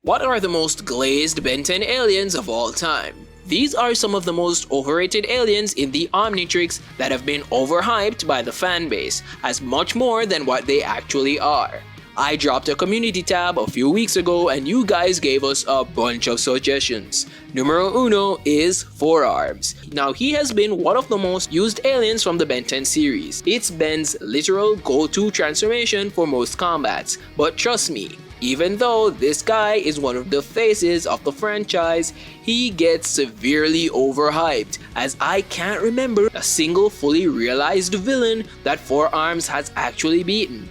What are the most glazed Ben 10 aliens of all time? These are some of the most overrated aliens in the Omnitrix that have been overhyped by the fanbase as much more than what they actually are. I dropped a community tab a few weeks ago and you guys gave us a bunch of suggestions. Numero uno is Forearms. Now he has been one of the most used aliens from the Ben 10 series. It's Ben's literal go-to transformation for most combats, but trust me, even though this guy is one of the faces of the franchise, he gets severely overhyped as I can't remember a single fully realized villain that Forearms has actually beaten.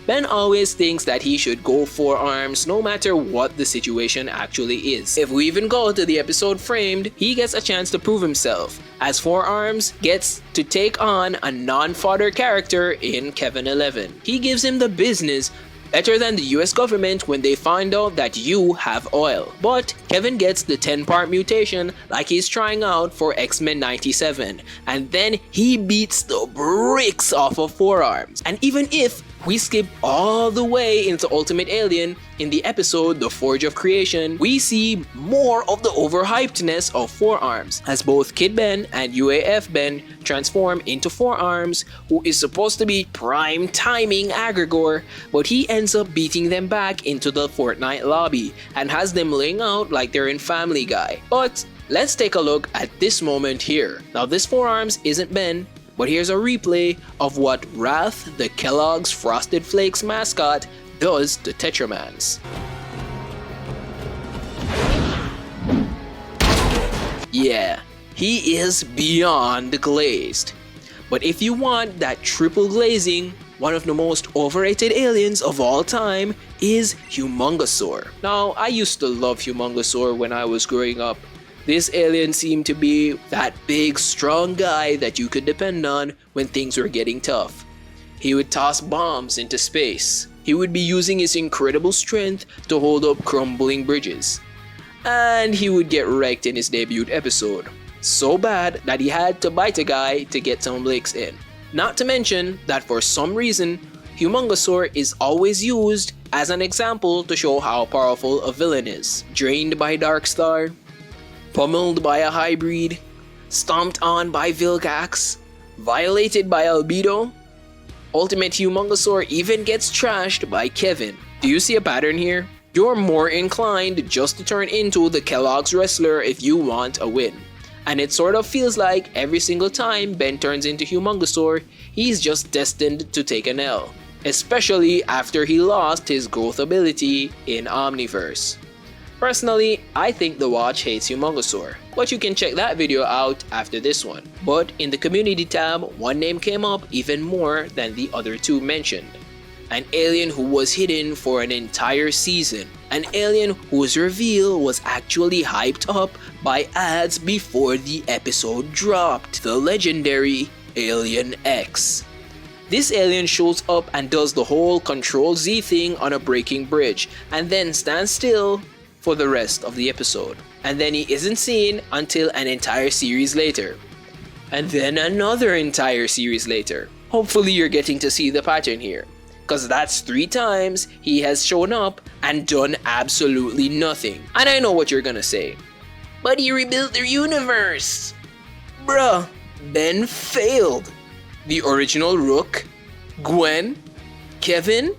Ben always thinks that he should go Forearms no matter what the situation actually is. If we even go to the episode Framed, he gets a chance to prove himself, as Forearms gets to take on a non-fodder character in Kevin 11. He gives him the business better than the US government when they find out that you have oil. But Kevin gets the 10-part mutation like he's trying out for X-Men 97, and then he beats the bricks off of Forearms. And even if we skip all the way into Ultimate Alien, in the episode The Forge of Creation, we see more of the overhypedness of Forearms, as both Kid Ben and UAF Ben transform into Forearms, who is supposed to be prime timing Aggregor, but he ends up beating them back into the Fortnite lobby and has them laying out like they're in Family Guy. But let's take a look at this moment here. Now this Forearms isn't Ben, but here's a replay of what Wrath, the Kellogg's Frosted Flakes mascot, does to Tetramans. Yeah, he is beyond glazed. But if you want that triple glazing, one of the most overrated aliens of all time is humongousaur. Now, I used to love humongousaur when I was growing up. This alien seemed to be that big, strong guy that you could depend on when things were getting tough. He would toss bombs into space. He would be using his incredible strength to hold up crumbling bridges. And he would get wrecked in his debut episode. So bad that he had to bite a guy to get some licks in. Not to mention that for some reason, humongousaur is always used as an example to show how powerful a villain is. Drained by Darkstar, pummeled by a hybrid, stomped on by Vilgax, violated by Albedo, Ultimate Humongousaur even gets trashed by Kevin. Do you see a pattern here? You're more inclined just to turn into the Kellogg's wrestler if you want a win. And it sort of feels like every single time Ben turns into Humongousaur, he's just destined to take an L. Especially after he lost his growth ability in Omniverse. Personally, I think the watch hates Humongousaur, but you can check that video out after this one. But in the community tab, one name came up even more than the other two mentioned. An alien who was hidden for an entire season. An alien whose reveal was actually hyped up by ads before the episode dropped. The legendary Alien X. This alien shows up and does the whole Control-Z thing on a breaking bridge, and then stands still for the rest of the episode. And then he isn't seen until an entire series later. And then another entire series later. Hopefully you're getting to see the pattern here, cause that's 3 times he has shown up and done absolutely nothing. And I know what you're gonna say. But he rebuilt the universe! Bruh, Ben failed. The original Rook, Gwen, Kevin,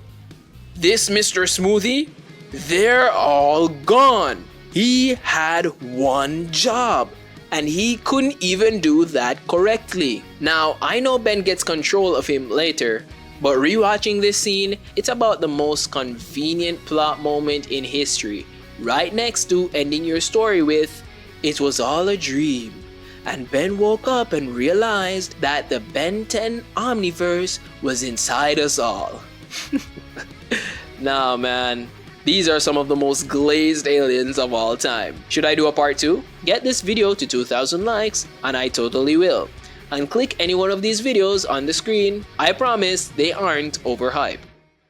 this Mr. Smoothie, they're all gone. He had one job, and he couldn't even do that correctly. Now, I know Ben gets control of him later, but rewatching this scene, it's about the most convenient plot moment in history, right next to ending your story with, "It was all a dream." And Ben woke up and realized that the Ben 10 Omniverse was inside us all. Nah, man. These are some of the most glazed aliens of all time. Should I do a part 2? Get this video to 2,000 likes, and I totally will. And click any one of these videos on the screen. I promise they aren't overhyped.